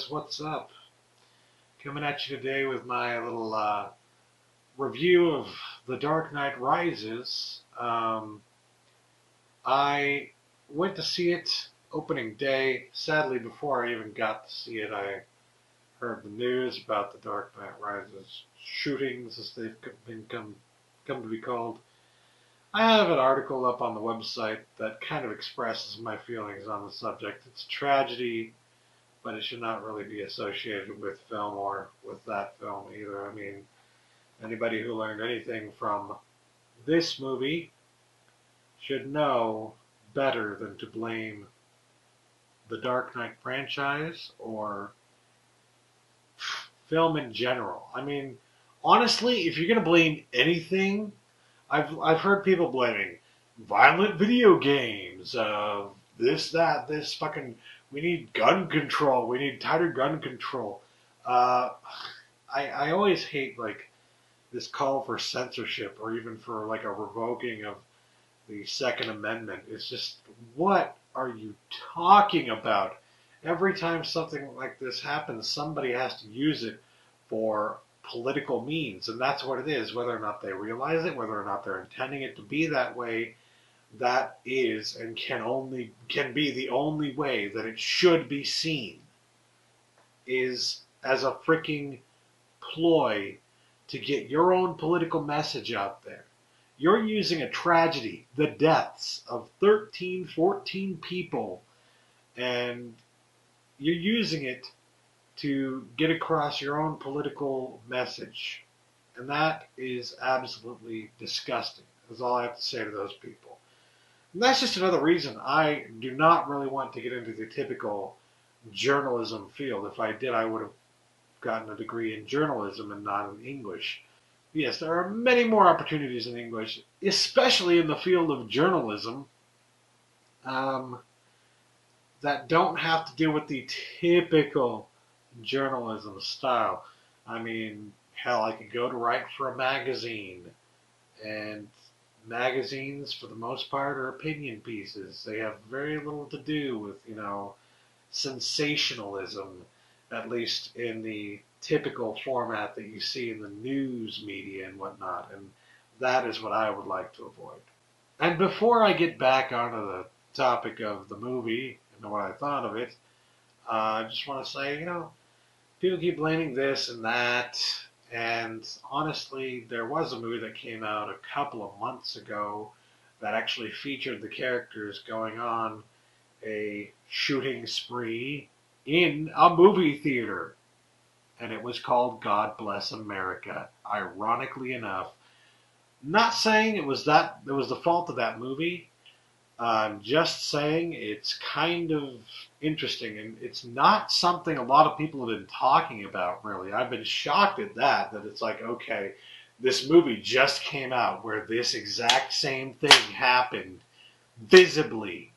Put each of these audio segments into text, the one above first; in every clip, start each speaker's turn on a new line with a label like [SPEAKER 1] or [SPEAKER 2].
[SPEAKER 1] guys, what's up? Coming at you today with my little review of The Dark Knight Rises. I went to see it opening day. Sadly, before I even got to see it, I heard the news about The Dark Knight Rises shootings, as they've come to be called. I have an article up on the website that kind of expresses my feelings on the subject. It's a tragedy, but it should not really be associated with film or with that film either. I mean, anybody who learned anything from this movie should know better than to blame the Dark Knight franchise or film in general. I mean, honestly, if you're going to blame anything, I've heard people blaming violent video games, this fucking. We need gun control. We need tighter gun control. I always hate like this call for censorship or even for like a revoking of the Second Amendment. It's just, what are you talking about? Every time something like this happens, somebody has to use it for political means, and that's what it is. Whether or not they realize it, whether or not they're intending it to be that way, that is and can be the only way that it should be seen, is as a freaking ploy to get your own political message out there. You're using a tragedy, the deaths of 13, 14 people, and you're using it to get across your own political message. And that is absolutely disgusting. That's all I have to say to those people. And that's just another reason I do not really want to get into the typical journalism field. If I did, I would have gotten a degree in journalism and not in English. Yes, there are many more opportunities in English, especially in the field of journalism, that don't have to do with the typical journalism style. I mean, hell, I could go to write for a magazine, and magazines, for the most part, are opinion pieces. They have very little to do with, sensationalism, at least in the typical format that you see in the news media and whatnot. And that is what I would like to avoid. And before I get back onto the topic of the movie and what I thought of it, I just want to say, people keep blaming this and that. And honestly, there was a movie that came out a couple of months ago that actually featured the characters going on a shooting spree in a movie theater. And it was called God Bless America. Ironically enough, not saying it was the fault of that movie. I'm just saying it's kind of interesting, and it's not something a lot of people have been talking about, really. I've been shocked at that it's like, okay, this movie just came out where this exact same thing happened visibly,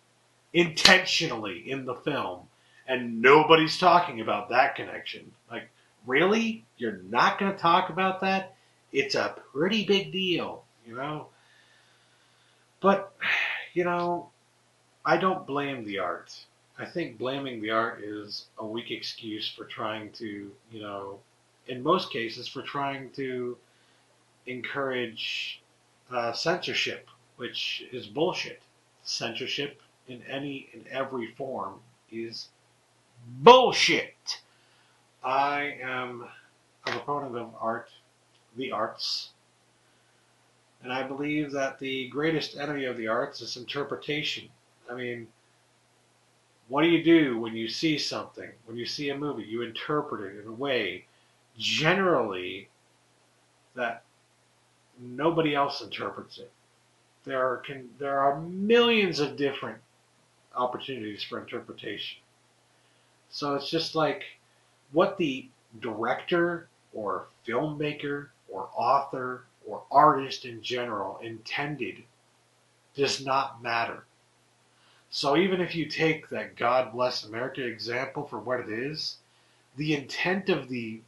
[SPEAKER 1] intentionally in the film, and nobody's talking about that connection. Like, really? You're not going to talk about that? It's a pretty big deal, But, I don't blame the art. I think blaming the art is a weak excuse for trying to, in most cases, for trying to encourage censorship, which is bullshit. Censorship in any and every form is bullshit. I am a proponent of art, the arts, and I believe that the greatest enemy of the arts is interpretation. I mean, what do when you see something? When you see a movie, you interpret it in a way, generally, that nobody else interprets it. There are millions of different opportunities for interpretation. So it's just like what the director or filmmaker or author or artist in general intended does not matter. So even if you take that God Bless America example for what it is, the intent of the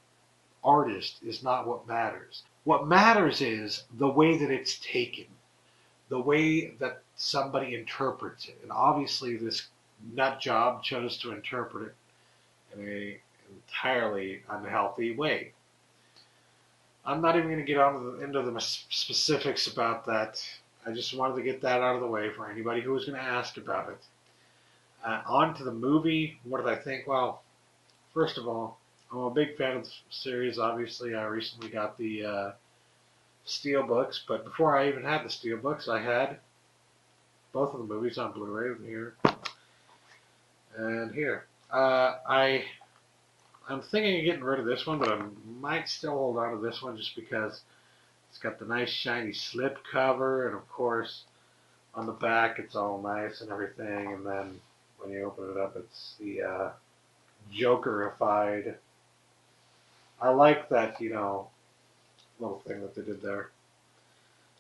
[SPEAKER 1] artist is not what matters. What matters is the way that it's taken, the way that somebody interprets it. And obviously this nut job chose to interpret it in entirely unhealthy way. I'm not even going to get into the specifics about that. I just wanted to get that out of the way for anybody who was going to ask about it. On to the movie. What did I think? Well, first of all, I'm a big fan of the series. Obviously, I recently got the Steelbooks, but before I even had the Steelbooks, I had both of the movies on Blu-ray here and here. I'm thinking of getting rid of this one, but I might still hold on to this one just because it's got the nice shiny slip cover, and of course on the back it's all nice and everything, and then when you open it up it's the Jokerified. I like that, little thing that they did there.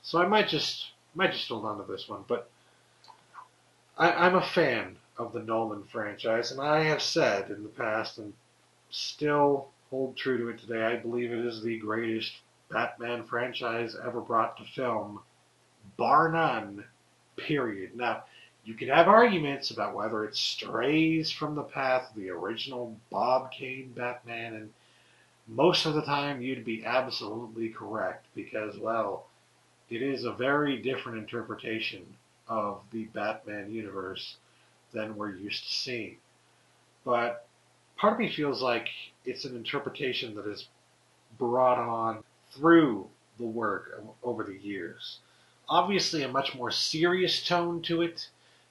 [SPEAKER 1] So I might just hold on to this one, but I'm a fan of the Nolan franchise, and I have said in the past and still hold true to it today, I believe it is the greatest Batman franchise ever brought to film, bar none, period. Now, you can have arguments about whether it strays from the path of the original Bob Kane Batman, and most of the time you'd be absolutely correct because, well, it is a very different interpretation of the Batman universe than we're used to seeing. But part of me feels like it's an interpretation that is brought on through the work over the years. Obviously, a much more serious tone to it,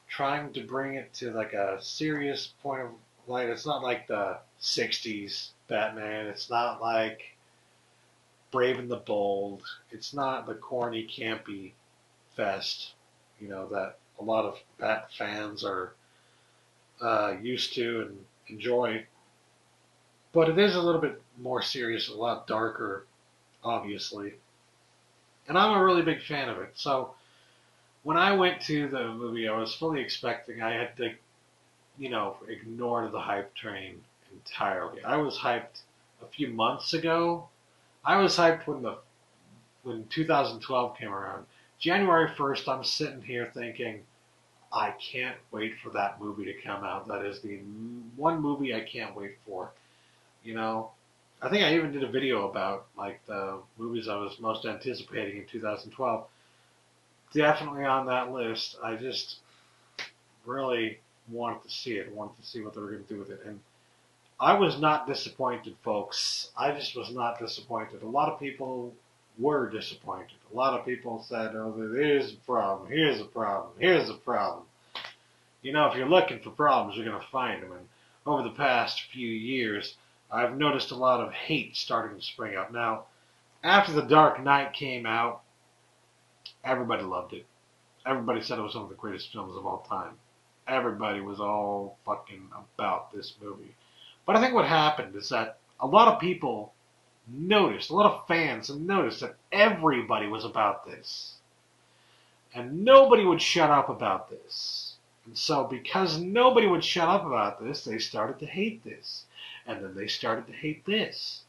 [SPEAKER 1] trying to bring it to like a serious point of light. It's not like the 60s Batman. It's not like Brave and the Bold. It's not the corny, campy fest, that a lot of Bat fans are used to and enjoy. But it is a little bit more serious, a lot darker, obviously. And I'm a really big fan of it. So when I went to the movie, I was fully expecting I had to, ignore the hype train entirely. I was hyped a few months ago. I was hyped when 2012 came around. January 1st, I'm sitting here thinking, I can't wait for that movie to come out. That is the one movie I can't wait for. I think I even did a video about like the movies I was most anticipating in 2012. Definitely on that list. I just really wanted to see it. Wanted to see what they were going to do with it. And I was not disappointed, folks. I just was not disappointed. A lot of people were disappointed. A lot of people said, oh, there's a problem. Here's a problem. Here's a problem. If you're looking for problems, you're going to find them. And over the past few years, I've noticed a lot of hate starting to spring up. Now, after The Dark Knight came out, everybody loved it. Everybody said it was one of the greatest films of all time. Everybody was all fucking about this movie. But I think what happened is that a lot of people noticed, a lot of fans noticed that everybody was about this. And nobody would shut up about this. And so because nobody would shut up about this, they started to hate this. And then they started to hate this.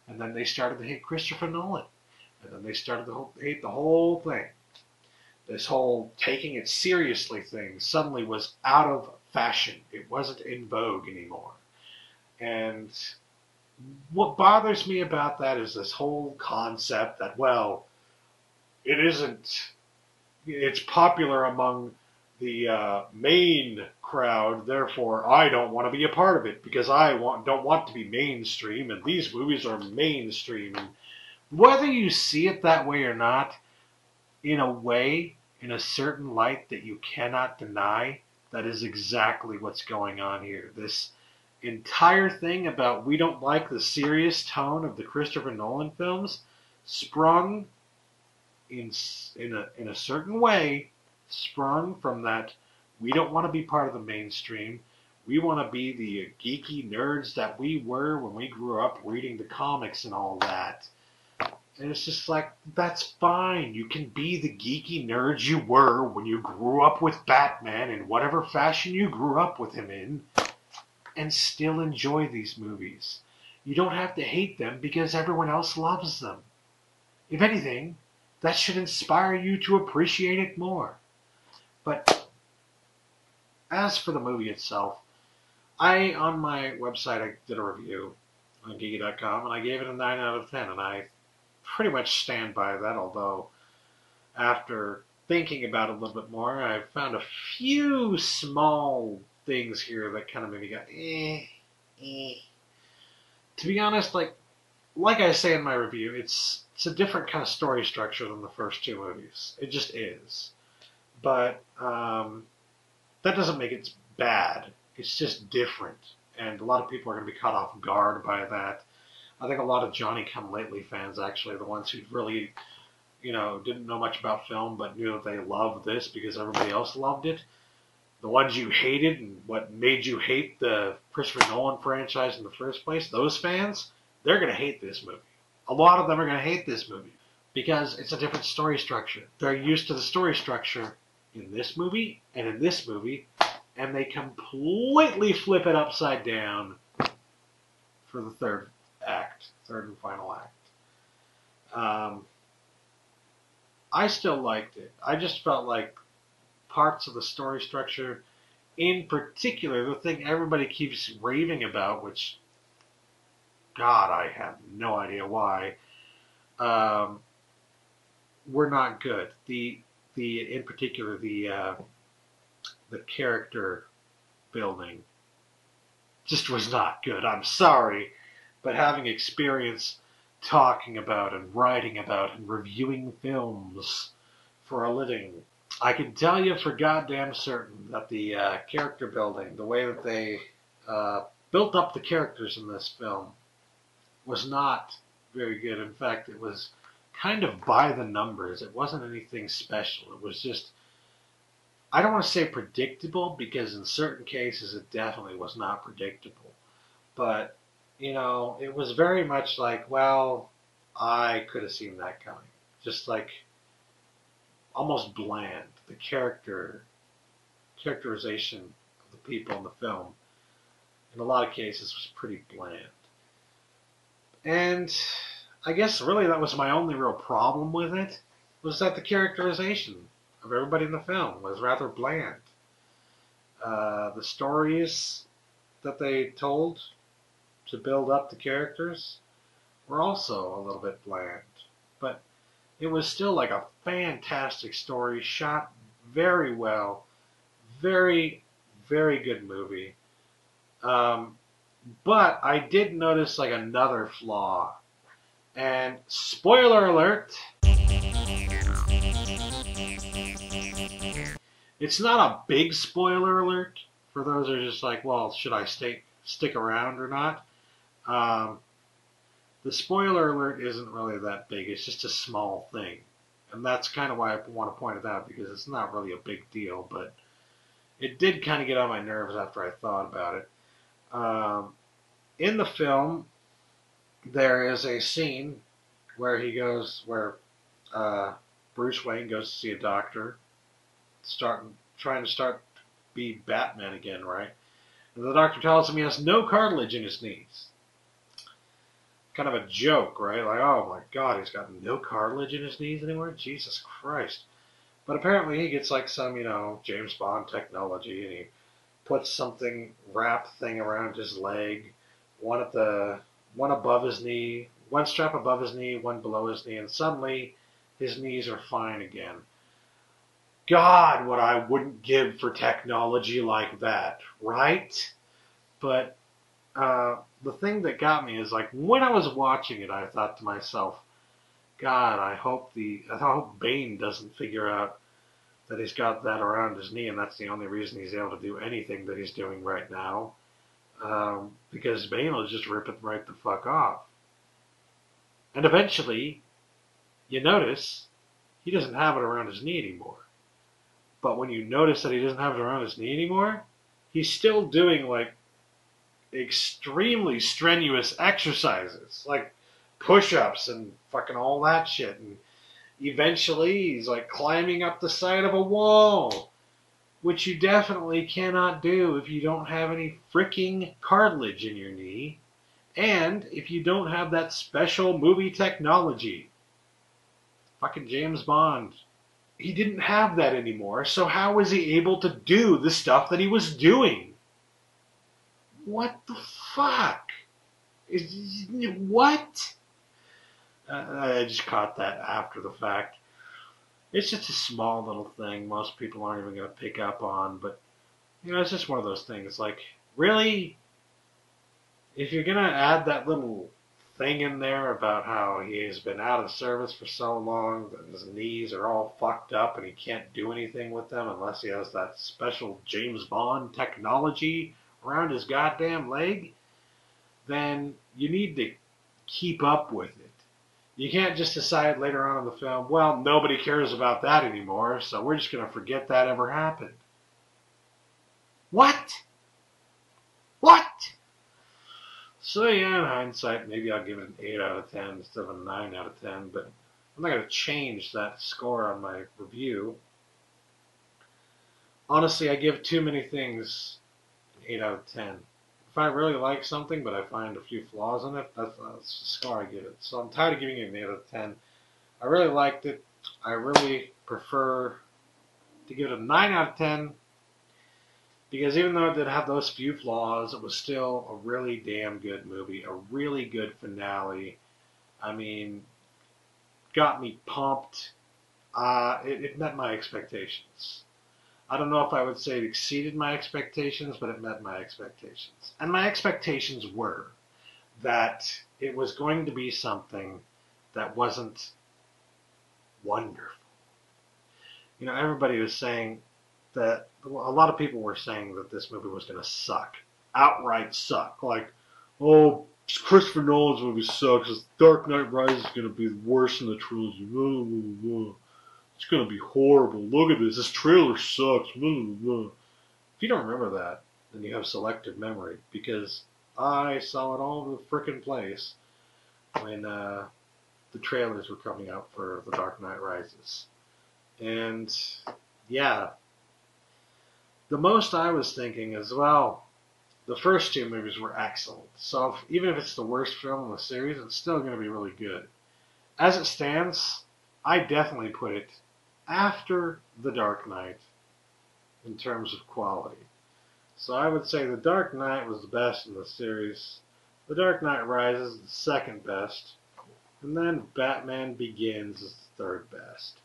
[SPEAKER 1] And then they started to hate Christopher Nolan. And then they started to hate the whole thing. This whole taking it seriously thing suddenly was out of fashion. It wasn't in vogue anymore. And what bothers me about that is this whole concept that, well, it's popular among the main crowd, therefore I don't want to be a part of it because I don't want to be mainstream, and these movies are mainstream. And whether you see it that way or not, in a way, in a certain light that you cannot deny, that is exactly what's going on here. This entire thing about we don't like the serious tone of the Christopher Nolan films sprung in a certain way, sprung from that we don't want to be part of the mainstream. We want to be the geeky nerds that we were when we grew up reading the comics and all that. And it's just like, that's fine. You can be the geeky nerds you were when you grew up with Batman in whatever fashion you grew up with him in, and still enjoy these movies. You don't have to hate them because everyone else loves them. If anything, that should inspire you to appreciate it more. But as for the movie itself, On my website, I did a review on Geeky.com, and I gave it a 9 out of 10, and I pretty much stand by that, although after thinking about it a little bit more, I found a few small things here that kind of made me go, eh. To be honest, like I say in my review, it's a different kind of story structure than the first two movies. It just is. But that doesn't make it bad. It's just different. And a lot of people are going to be caught off guard by that. I think a lot of Johnny-come-lately fans, actually, the ones who really, didn't know much about film but knew that they loved this because everybody else loved it. The ones you hated and what made you hate the Christopher Nolan franchise in the first place, those fans, they're going to hate this movie. A lot of them are going to hate this movie because it's a different story structure. They're used to the story structure in this movie and in this movie, and they completely flip it upside down for the third and final act. I still liked it. I just felt like parts of the story structure, in particular, the thing everybody keeps raving about, which, God, I have no idea why, were not good. In particular, the character building just was not good. I'm sorry, but having experience talking about and writing about and reviewing films for a living, I can tell you for goddamn certain that the character building, the way that they built up the characters in this film, was not very good. In fact, it was kind of by the numbers. It wasn't anything special. It was just, I don't want to say predictable, because in certain cases it definitely was not predictable. But, it was very much like, well, I could have seen that coming. Just like almost bland. The characterization of the people in the film, in a lot of cases, was pretty bland. And I guess really that was my only real problem with it, was that the characterization of everybody in the film was rather bland. The stories that they told to build up the characters were also a little bit bland. But it was still like a fantastic story, shot very well, very, very good movie. But I did notice another flaw. And spoiler alert, it's not a big spoiler alert for those who are just like, well, should I stick around or not? The spoiler alert isn't really that big. It's just a small thing. And that's kind of why I want to point it out, because it's not really a big deal, but it did kind of get on my nerves after I thought about it. In the film, there is a scene where Bruce Wayne goes to see a doctor, trying to be Batman again, right? And the doctor tells him he has no cartilage in his knees. Kind of a joke, right? Like, oh my God, he's got no cartilage in his knees anymore? Jesus Christ. But apparently he gets some, James Bond technology, and he puts something, wrap thing around his leg, one above his knee, one strap above his knee, one below his knee, and suddenly his knees are fine again. God, what I wouldn't give for technology like that, right? But the thing that got me is when I was watching it, I thought to myself, God, I hope Bane doesn't figure out that he's got that around his knee, and that's the only reason he's able to do anything that he's doing right now. Because Bane will just rip it right the fuck off. And eventually, you notice he doesn't have it around his knee anymore. But when you notice that he doesn't have it around his knee anymore, he's still doing extremely strenuous exercises, like push-ups and fucking all that shit. And eventually he's climbing up the side of a wall, which you definitely cannot do if you don't have any freaking cartilage in your knee, and if you don't have that special movie technology. Fucking James Bond. He didn't have that anymore, so how was he able to do the stuff that he was doing? What the fuck? What? I just caught that after the fact. It's just a small little thing most people aren't even going to pick up on, but, it's just one of those things. Like, really? If you're going to add that little thing in there about how he has been out of service for so long that his knees are all fucked up and he can't do anything with them unless he has that special James Bond technology around his goddamn leg, then you need to keep up with it. You can't just decide later on in the film, well, nobody cares about that anymore, so we're just going to forget that ever happened. What? What? So yeah, in hindsight, maybe I'll give it an 8 out of 10 instead of a 9 out of 10, but I'm not going to change that score on my review. Honestly, I give too many things an 8 out of 10. If I really like something, but I find a few flaws in it, that's the score I give it. So I'm tired of giving it an 8 out of 10. I really liked it. I really prefer to give it a 9 out of 10, because even though it did have those few flaws, it was still a really damn good movie, a really good finale. I mean, got me pumped. It met my expectations. I don't know if I would say it exceeded my expectations, but it met my expectations. And my expectations were that it was going to be something that wasn't wonderful. Everybody was saying that, a lot of people were saying that this movie was going to suck. Outright suck. Like, oh, Christopher Nolan's movie sucks. Dark Knight Rises is going to be worse than the trilogy. It's going to be horrible. Look at this. This trailer sucks. If you don't remember that, then you have selective memory, because I saw it all over the frickin' place when the trailers were coming out for The Dark Knight Rises. And, yeah, the most I was thinking is, well, the first two movies were excellent. So even if it's the worst film in the series, it's still going to be really good. As it stands, I definitely put it after The Dark Knight in terms of quality. So I would say The Dark Knight was the best in the series. The Dark Knight Rises is the second best. And then Batman Begins is the third best.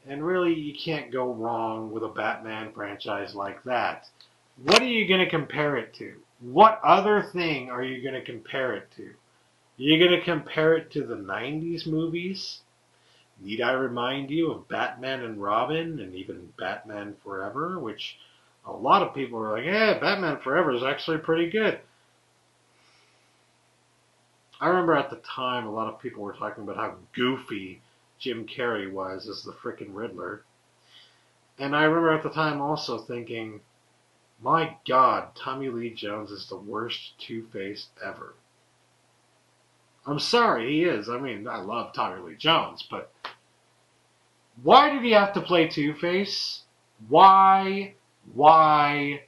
[SPEAKER 1] And really, you can't go wrong with a Batman franchise like that. What are you going to compare it to? What other thing are you going to compare it to? Are you going to compare it to the 90s movies? Need I remind you of Batman and Robin and even Batman Forever, which a lot of people were like, yeah, Batman Forever is actually pretty good. I remember at the time a lot of people were talking about how goofy Jim Carrey was as the frickin' Riddler. And I remember at the time also thinking, my God, Tommy Lee Jones is the worst Two-Face ever. I'm sorry, he is. I mean, I love Tommy Lee Jones, but why did he have to play Two-Face? Why? I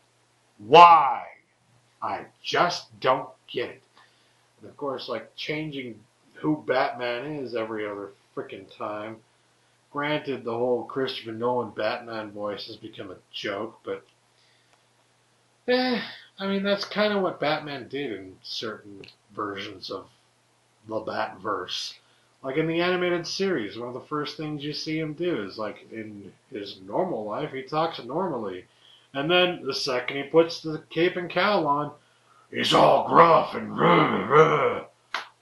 [SPEAKER 1] just don't get it. And of course, like, changing who Batman is every other frickin' time. Granted, the whole Christopher Nolan Batman voice has become a joke, but I mean, that's kind of what Batman did in certain versions of the Batverse. Like in the animated series, one of the first things you see him do is, like, in his normal life, he talks normally. And then the second he puts the cape and cowl on, he's all gruff and rah.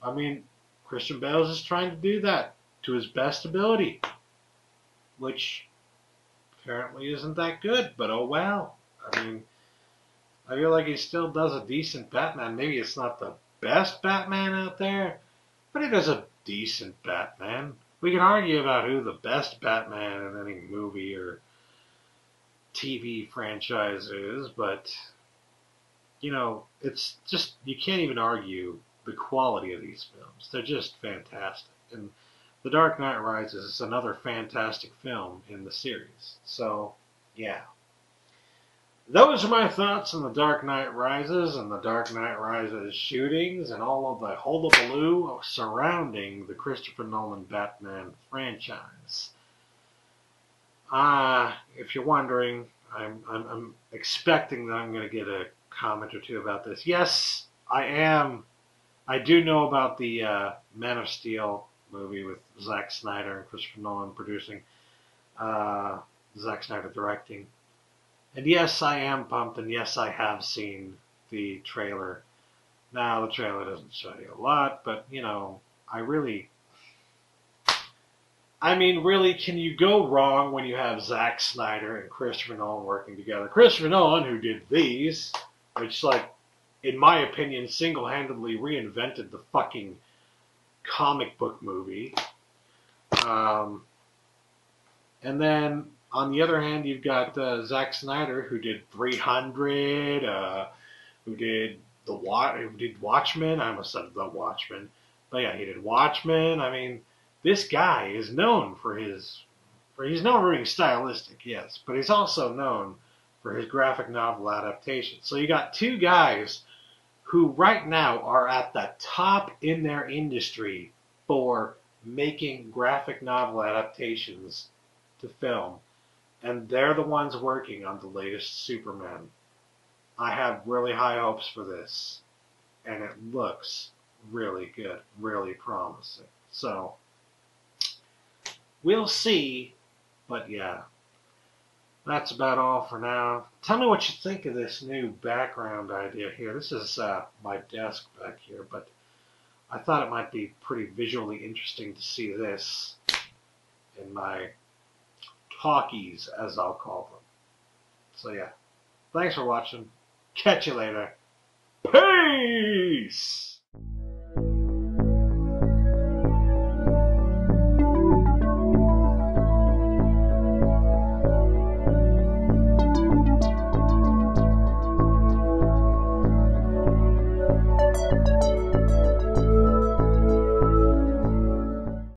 [SPEAKER 1] I mean, Christian Bale is trying to do that to his best ability, which apparently isn't that good, but oh well. I mean, I feel like he still does a decent Batman. Maybe it's not the best Batman out there, but he does a decent Batman. We can argue about who the best Batman in any movie or TV franchise is, but, it's just, you can't even argue the quality of these films. They're just fantastic. And The Dark Knight Rises is another fantastic film in the series. So, yeah. Those are my thoughts on The Dark Knight Rises and The Dark Knight Rises shootings and all of the hullabaloo surrounding the Christopher Nolan Batman franchise. If you're wondering, I'm expecting that I'm going to get a comment or two about this. Yes, I am. I do know about the Man of Steel movie with Zack Snyder and Christopher Nolan producing, Zack Snyder directing. And yes, I am pumped, and yes, I have seen the trailer. Now, the trailer doesn't show you a lot, but, you know, really, can you go wrong when you have Zack Snyder and Christopher Nolan working together? Christopher Nolan, who did these, which, like, in my opinion, single-handedly reinvented the fucking comic book movie. And then, on the other hand, you've got Zack Snyder, who did 300, who did Watchmen. I almost said The Watchmen. But yeah, he did Watchmen. I mean, this guy is known he's known for being stylistic, yes, but he's also known for his graphic novel adaptation. So you got two guys who right now are at the top in their industry for making graphic novel adaptations to film. And they're the ones working on the latest Superman. I have really high hopes for this. And it looks really good, really promising. So, we'll see. But yeah, that's about all for now. Tell me what you think of this new background idea here. This is my desk back here, but I thought it might be pretty visually interesting to see this in my talkies, as I'll call them. So yeah, thanks for watching. Catch you later. Peace!